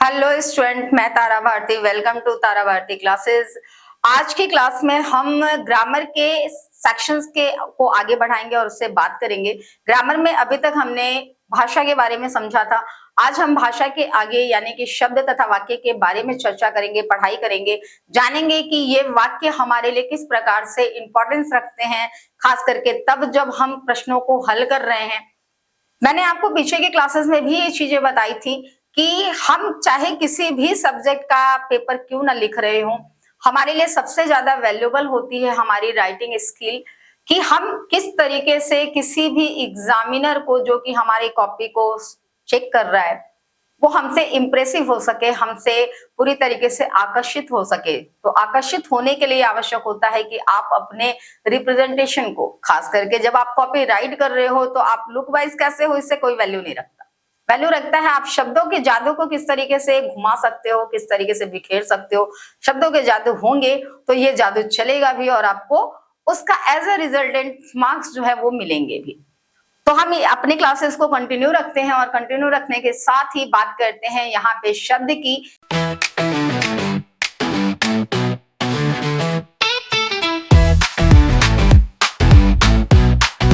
Hello student, मैं Tara Bharti. Welcome to Tara Bharti classes. आज की क्लास में हम ग्रामर के सेक्शंस के को आगे बढ़ाएंगे और उससे बात करेंगे। ग्रामर में अभी तक हमने भाषा के बारे में समझा था। आज हम भाषा के आगे यानी कि शब्द तथा वाक्य के बारे में चर्चा करेंगे, पढ़ाई करेंगे, जानेंगे कि ये वाक्य हमारे लिए किस प्रकार से इंपॉर्टेंस रखते हैं, खास करके तब जब हम प्रश्नों को हल कर रहे हैं। मैंने आपको पीछे के क्लासेस में भी ये चीजें बताई थी कि हम चाहे किसी भी सब्जेक्ट का पेपर क्यों ना लिख रहे हो, हमारे लिए सबसे ज्यादा वैल्यूएबल होती है हमारी राइटिंग स्किल, कि हम किस तरीके से किसी भी एग्जामिनर को जो कि हमारी कॉपी को चेक कर रहा है वो हमसे इंप्रेसिव हो सके, हमसे पूरी तरीके से आकर्षित हो सके। तो आकर्षित होने के लिए आवश्यक होता है कि आप अपने रिप्रेजेंटेशन को, खास करके जब आप कॉपी राइट कर रहे हो तो आप लुक वाइज कैसे हो इससे कोई वैल्यू नहीं रखता। वैल्यू रखता है आप शब्दों के जादू को किस तरीके से घुमा सकते हो, किस तरीके से बिखेर सकते हो। शब्दों के जादू होंगे तो ये जादू चलेगा भी और आपको उसका एज ए रिजल्टेंट मार्क्स जो है वो मिलेंगे भी। तो हम अपने क्लासेस को कंटिन्यू रखते हैं और कंटिन्यू रखने के साथ ही बात करते हैं यहाँ पे शब्द की।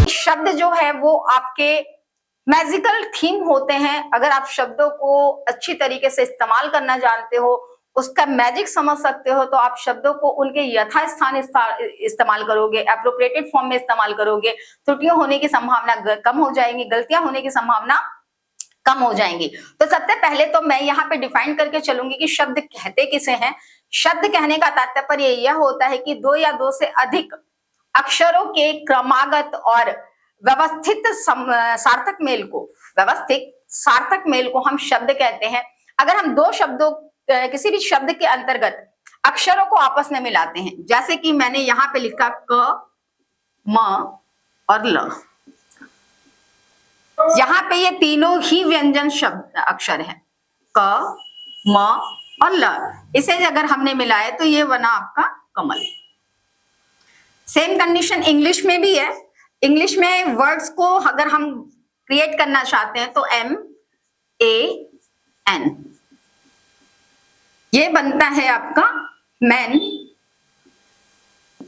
शब्द जो है वो आपके मैजिकल थीम होते हैं। अगर आप शब्दों को अच्छी तरीके से इस्तेमाल करना जानते हो, उसका मैजिक समझ सकते हो, तो आप शब्दों को उनके यथास्थान इस्तेमाल करोगे, एप्रोप्रिएटेड फॉर्म में इस्तेमाल करोगे। त्रुटियां होने की संभावना कम हो जाएंगी, गलतियां होने की संभावना कम हो जाएंगी। तो सबसे पहले तो मैं यहाँ पे डिफाइन करके चलूंगी कि शब्द कहते किसे हैं। शब्द कहने का तात्पर्य यह होता है कि दो या दो से अधिक अक्षरों के क्रमागत और व्यवस्थित सार्थक मेल को, व्यवस्थित सार्थक मेल को हम शब्द कहते हैं। अगर हम दो शब्दों, किसी भी शब्द के अंतर्गत अक्षरों को आपस में मिलाते हैं, जैसे कि मैंने यहाँ पे लिखा क, म और ल, यहाँ पे ये तीनों ही व्यंजन शब्द अक्षर हैं, क, म और ल। इसे अगर हमने मिलाया तो ये बना आपका कमल। सेम कंडीशन इंग्लिश में भी है। इंग्लिश में वर्ड्स को अगर हम क्रिएट करना चाहते हैं तो MAN, ये बनता है आपका मैन।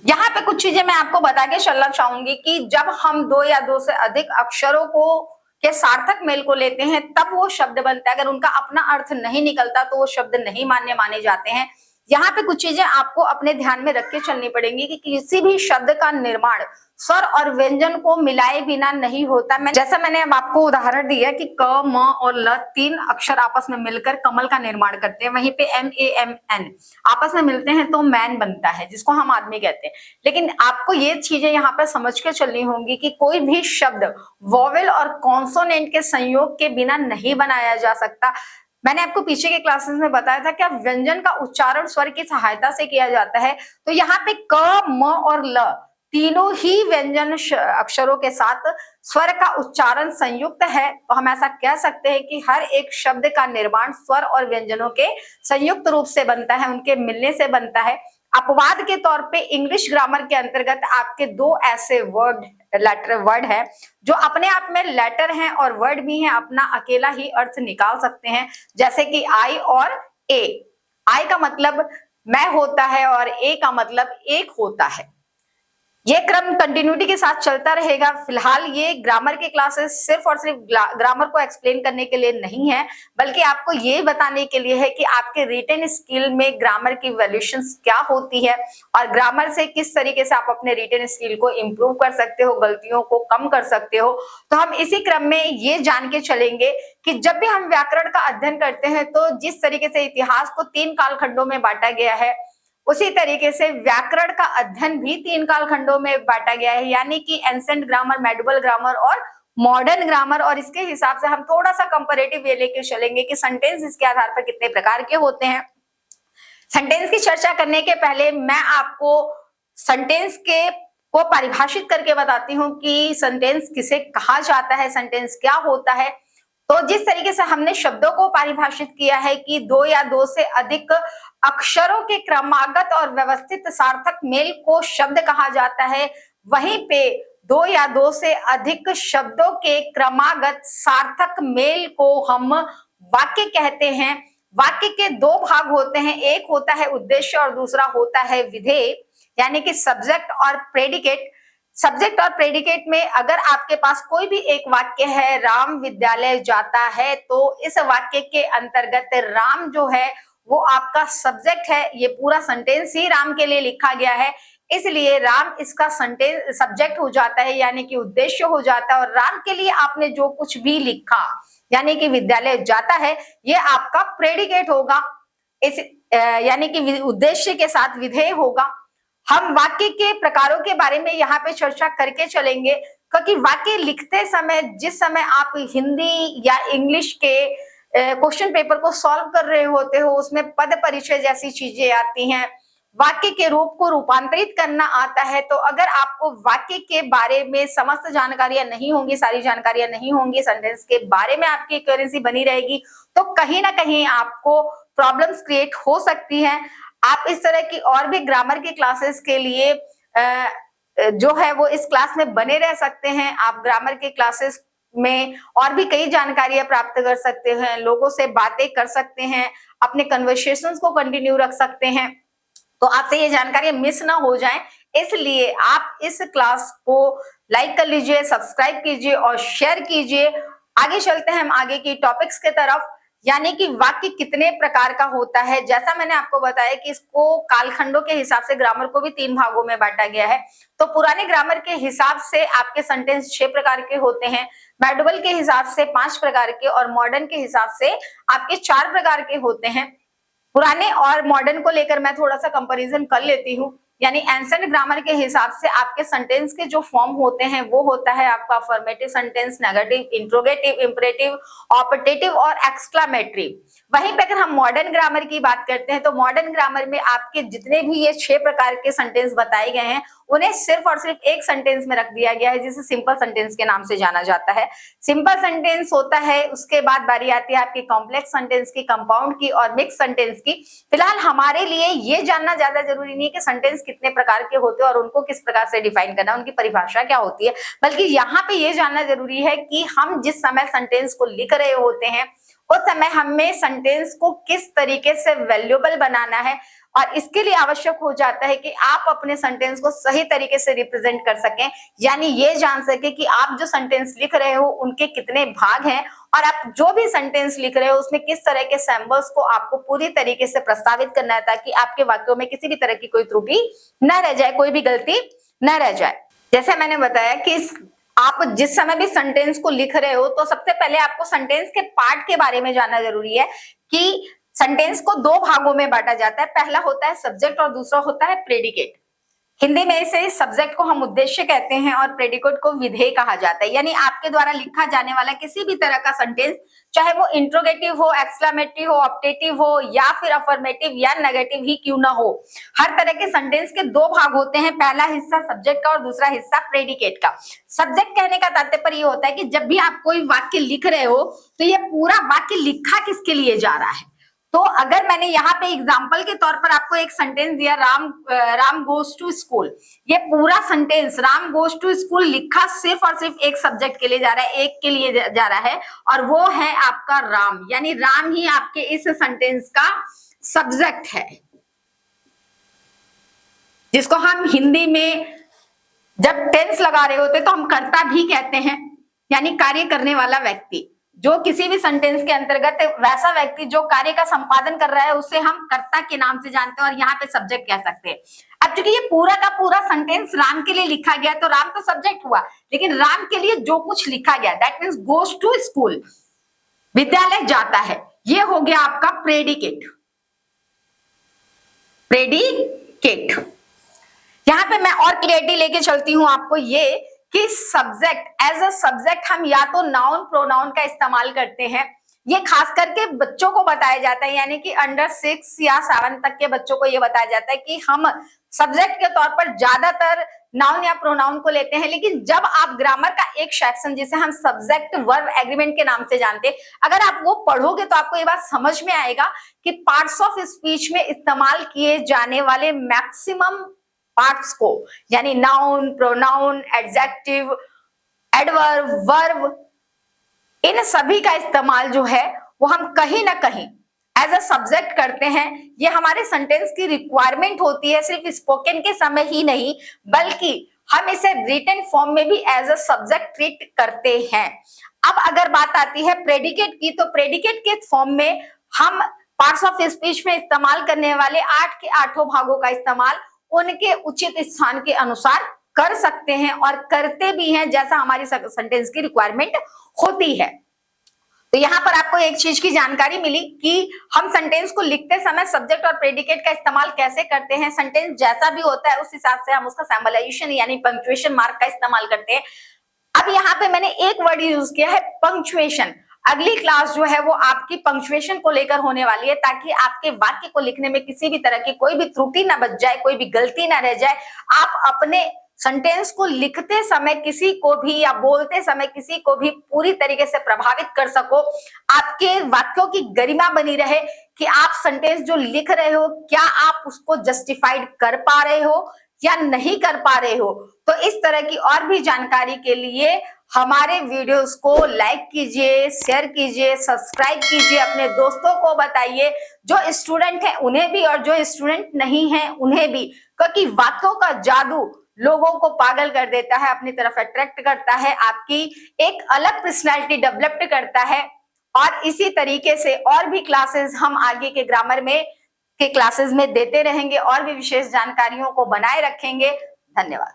यहाँ पे कुछ चीजें मैं आपको बता के चलना चाहूंगी कि जब हम दो या दो से अधिक अक्षरों को के सार्थक मेल को लेते हैं तब वो शब्द बनता है। अगर उनका अपना अर्थ नहीं निकलता तो वो शब्द नहीं मान्य माने जाते हैं। यहाँ पे कुछ चीजें आपको अपने ध्यान में रख के चलनी पड़ेंगी कि किसी भी शब्द का निर्माण स्वर और व्यंजन को मिलाए बिना नहीं होता। जैसा मैंने अब आपको उदाहरण दिया कि क, म और ल तीन अक्षर आपस में मिलकर कमल का निर्माण करते हैं, वहीं पे MAN आपस में मिलते हैं तो मैन बनता है, जिसको हम आदमी कहते हैं। लेकिन आपको ये चीजें यहाँ पर समझ के चलनी होंगी कि कोई भी शब्द वोवेल और कॉन्सोनेंट के संयोग के बिना नहीं बनाया जा सकता। मैंने आपको पीछे के क्लासेस में बताया था कि व्यंजन का उच्चारण स्वर की सहायता से किया जाता है। तो यहाँ पे क, म और ल तीनों ही व्यंजन अक्षरों के साथ स्वर का उच्चारण संयुक्त है। तो हम ऐसा कह सकते हैं कि हर एक शब्द का निर्माण स्वर और व्यंजनों के संयुक्त रूप से बनता है, उनके मिलने से बनता है। अपवाद के तौर पे इंग्लिश ग्रामर के अंतर्गत आपके दो ऐसे वर्ड है जो अपने आप में लेटर हैं और वर्ड भी हैं, अपना अकेला ही अर्थ निकाल सकते हैं, जैसे कि आई और ए। आई का मतलब मैं होता है और ए का मतलब एक होता है। ये क्रम कंटिन्यूटी के साथ चलता रहेगा। फिलहाल ये ग्रामर के क्लासेस सिर्फ और सिर्फ ग्रामर को एक्सप्लेन करने के लिए नहीं है, बल्कि आपको ये बताने के लिए है कि आपके रिटन स्किल में ग्रामर की वैल्यूएशंस क्या होती है और ग्रामर से किस तरीके से आप अपने रिटन स्किल को इंप्रूव कर सकते हो, गलतियों को कम कर सकते हो। तो हम इसी क्रम में ये जान के चलेंगे कि जब भी हम व्याकरण का अध्ययन करते हैं तो जिस तरीके से इतिहास को 3 कालखंडों में बांटा गया है, उसी तरीके से व्याकरण का अध्ययन भी 3 कालखंडों में बांटा गया है, यानी कि एंसेंट ग्रामर, मेडिवल ग्रामर और मॉडर्न ग्रामर। और इसके हिसाब से हम थोड़ा सा कंपैरेटिव ये लेके चलेंगे कि सेंटेंस इसके आधार पर कितने प्रकार के होते हैं। सेंटेंस की चर्चा करने के पहले मैं आपको सेंटेंस के को परिभाषित करके बताती हूँ कि सेंटेंस किसे कहा जाता है, सेंटेंस क्या होता है। तो जिस तरीके से हमने शब्दों को परिभाषित किया है कि दो या दो से अधिक अक्षरों के क्रमागत और व्यवस्थित सार्थक मेल को शब्द कहा जाता है, वहीं पे दो या दो से अधिक शब्दों के क्रमागत सार्थक मेल को हम वाक्य कहते हैं। वाक्य के दो भाग होते हैं, एक होता है उद्देश्य और दूसरा होता है विधेय, यानी कि सब्जेक्ट और प्रेडिकेट। सब्जेक्ट और प्रेडिकेट में अगर आपके पास कोई भी एक वाक्य है, राम विद्यालय जाता है, तो इस वाक्य के अंतर्गत राम जो है वो आपका सब्जेक्ट है। ये पूरा सेंटेंस ही राम के लिए लिखा गया है, इसलिए राम इसका सेंटेंस सब्जेक्ट हो जाता है, यानी कि उद्देश्य हो जाता है। और राम के लिए आपने जो कुछ भी लिखा, यानी कि विद्यालय जाता है, ये आपका प्रेडिकेट होगा, इस यानी कि उद्देश्य के साथ विधेय होगा। हम वाक्य के प्रकारों के बारे में यहाँ पे चर्चा करके चलेंगे, क्योंकि वाक्य लिखते समय जिस समय आप हिंदी या इंग्लिश के क्वेश्चन पेपर को सॉल्व कर रहे होते हो, उसमें पद परिचय जैसी चीजें आती हैं, वाक्य के रूप को रूपांतरित करना आता है। तो अगर आपको वाक्य के बारे में समस्त जानकारियां नहीं होंगी, सारी जानकारियां नहीं होंगी, सेंटेंस के बारे में आपकी एक्यूरेंसी बनी रहेगी, तो कहीं ना कहीं आपको प्रॉब्लम्स क्रिएट हो सकती हैं। आप इस तरह की और भी ग्रामर की क्लासेस के लिए जो है वो इस क्लास में बने रह सकते हैं। आप ग्रामर के क्लासेस में और भी कई जानकारियां प्राप्त कर सकते हैं, लोगों से बातें कर सकते हैं, अपने कन्वर्सेशंस को कंटिन्यू रख सकते हैं। तो आपसे ये जानकारियां मिस ना हो जाएं, इसलिए आप इस क्लास को लाइक कर लीजिए, सब्सक्राइब कीजिए और शेयर कीजिए। आगे चलते हैं हम आगे की टॉपिक्स के तरफ, यानी कि वाक्य कितने प्रकार का होता है। जैसा मैंने आपको बताया कि इसको कालखंडों के हिसाब से ग्रामर को भी 3 भागों में बांटा गया है। तो पुराने ग्रामर के हिसाब से आपके सेंटेंस 6 प्रकार के होते हैं, मेडुवल के हिसाब से 5 प्रकार के और मॉडर्न के हिसाब से आपके 4 प्रकार के होते हैं। पुराने और मॉडर्न को लेकर मैं थोड़ा सा कंपैरिजन कर लेती हूँ। यानी एंसेंट ग्रामर के हिसाब से आपके सेंटेंस के जो फॉर्म होते हैं वो होता है आपका affirmative sentence, negative, interrogative, imperative, optative और एक्सक्लामेटरी। वहीं पे अगर हम मॉडर्न ग्रामर की बात करते हैं तो मॉडर्न ग्रामर में आपके जितने भी ये 6 प्रकार के सेंटेंस बताए गए हैं उन्हें सिर्फ और सिर्फ एक सेंटेंस में रख दिया गया है, जिसे सिंपल सेंटेंस के नाम से जाना जाता है। सिंपल सेंटेंस होता है, उसके बाद बारी आती है आपकी कॉम्प्लेक्स सेंटेंस की, कंपाउंड की और मिक्स सेंटेंस की। फिलहाल हमारे लिए ये जानना ज्यादा जरूरी नहीं है कि सेंटेंस कितने प्रकार के होते हैं और उनको किस प्रकार से डिफाइन करना, उनकी परिभाषा क्या होती है, बल्कि यहाँ पे ये जानना जरूरी है कि हम जिस समय सेंटेंस को लिख रहे होते हैं उस समय हमें सेंटेंस को किस तरीके से वैल्यूएबल बनाना है, और इसके लिए आवश्यक हो जाता है कि आप अपने सेंटेंस को सही तरीके से रिप्रेजेंट कर सकें, यानी ये जान सके कि आप जो सेंटेंस लिख रहे हो उनके कितने भाग हैं और आप जो भी सेंटेंस लिख रहे हो उसमें किस तरह के सिंबल्स को आपको पूरी तरीके से प्रस्तावित करना है, ताकि आपके वाक्यों में किसी भी तरह की कोई त्रुटि न रह जाए, कोई भी गलती न रह जाए। जैसे मैंने बताया कि आप जिस समय भी सेंटेंस को लिख रहे हो तो सबसे पहले आपको सेंटेंस के पार्ट के बारे में जानना जरूरी है कि सेंटेंस को 2 भागों में बांटा जाता है। पहला होता है सब्जेक्ट और दूसरा होता है प्रेडिकेट। हिंदी में इसे सब्जेक्ट को हम उद्देश्य कहते हैं और प्रेडिकेट को विधेय कहा जाता है। यानी आपके द्वारा लिखा जाने वाला किसी भी तरह का सेंटेंस, चाहे वो इंट्रोगेटिव हो, एक्सक्लेमेटिव हो, ऑप्टेटिव हो या फिर अफर्मेटिव या नेगेटिव ही क्यों ना हो, हर तरह के सेंटेंस के 2 भाग होते हैं, पहला हिस्सा सब्जेक्ट का और दूसरा हिस्सा प्रेडिकेट का। सब्जेक्ट कहने का तात्पर्य ये होता है कि जब भी आप कोई वाक्य लिख रहे हो तो ये पूरा वाक्य लिखा किसके लिए जा रहा है। तो अगर मैंने यहाँ पे एग्जाम्पल के तौर पर आपको एक सेंटेंस दिया, राम गोज टू स्कूल, ये पूरा sentence Ram goes to school लिखा सिर्फ और सिर्फ एक सब्जेक्ट के लिए जा रहा है, एक के लिए जा रहा है, और वो है आपका राम। यानी राम ही आपके इस सेंटेंस का सब्जेक्ट है, जिसको हम हिंदी में जब टेंस लगा रहे होते तो हम कर्ता भी कहते हैं, यानी कार्य करने वाला व्यक्ति। जो किसी भी सेंटेंस के अंतर्गत वैसा व्यक्ति जो कार्य का संपादन कर रहा है उसे हम कर्ता के नाम से जानते हैं और यहाँ पे सब्जेक्ट कह सकते हैं। अब चूंकि ये पूरा का पूरा सेंटेंस राम के लिए लिखा गया तो राम तो सब्जेक्ट हुआ, लेकिन राम के लिए जो कुछ लिखा गया that means goes to school, विद्यालय जाता है, ये हो गया आपका प्रेडिकेट। प्रेडिकेट यहाँ पे मैं और क्लियरिटी लेके चलती हूं आपको ये कि सब्जेक्ट एज अ सब्जेक्ट हम या तो नाउन प्रोनाउन का इस्तेमाल करते हैं, ये खास करके बच्चों को बताया जाता है, यानी कि अंडर 6 या 7 तक के बच्चों को ये बताया जाता है कि हम सब्जेक्ट के तौर पर ज्यादातर नाउन या प्रोनाउन को लेते हैं। लेकिन जब आप ग्रामर का एक सेक्शन जिसे हम सब्जेक्ट वर्ब एग्रीमेंट के नाम से जानते हैं, अगर आप वो पढ़ोगे तो आपको ये बात समझ में आएगा कि पार्ट्स ऑफ स्पीच में इस्तेमाल किए जाने वाले मैक्सिमम पार्ट्स को, यानी noun, pronoun, adjective, adverb, verb, इन सभी का इस्तेमाल जो है वो हम कहीं ना कहीं एज अ सब्जेक्ट करते हैं, ये हमारे सेंटेंस की रिक्वायरमेंट होती है, सिर्फ स्पोकन के समय ही नहीं बल्कि हम इसे रिटन फॉर्म में भी एज अ सब्जेक्ट ट्रीट करते हैं। अब अगर बात आती है प्रेडिकेट की, तो प्रेडिकेट के फॉर्म में हम पार्ट्स ऑफ स्पीच में इस्तेमाल करने वाले 8 के 8 भागों का इस्तेमाल उनके उचित स्थान के अनुसार कर सकते हैं और करते भी हैं, जैसा हमारी सेंटेंस की रिक्वायरमेंट होती है। तो यहाँ पर आपको एक चीज की जानकारी मिली कि हम सेंटेंस को लिखते समय सब्जेक्ट और प्रेडिकेट का इस्तेमाल कैसे करते हैं। सेंटेंस जैसा भी होता है उस हिसाब से हम उसका सिंबलाइजेशन यानी पंक्चुएशन मार्क का इस्तेमाल करते हैं। अब यहाँ पे मैंने एक वर्ड यूज किया है पंक्चुएशन। अगली क्लास जो है वो आपकी पंक्चुएशन को लेकर होने वाली है, ताकि आपके वाक्य को लिखने में किसी भी तरह की कोई भी त्रुटि ना बच जाए, कोई भी गलती ना रह जाए। आप अपने सेंटेंस को लिखते समय किसी को भी या बोलते समय किसी को भी पूरी तरीके से प्रभावित कर सको, आपके वाक्यों की गरिमा बनी रहे कि आप सेंटेंस जो लिख रहे हो क्या आप उसको जस्टिफाइड कर पा रहे हो या नहीं कर पा रहे हो। तो इस तरह की और भी जानकारी के लिए हमारे वीडियोस को लाइक कीजिए, शेयर कीजिए, सब्सक्राइब कीजिए, अपने दोस्तों को बताइए, जो स्टूडेंट हैं उन्हें भी और जो स्टूडेंट नहीं हैं उन्हें भी, क्योंकि वाक्यों का जादू लोगों को पागल कर देता है, अपनी तरफ अट्रैक्ट करता है, आपकी एक अलग पर्सनालिटी डेवलप करता है। और इसी तरीके से और भी क्लासेस हम आगे के ग्रामर में के क्लासेस में देते रहेंगे और भी विशेष जानकारियों को बनाए रखेंगे। धन्यवाद।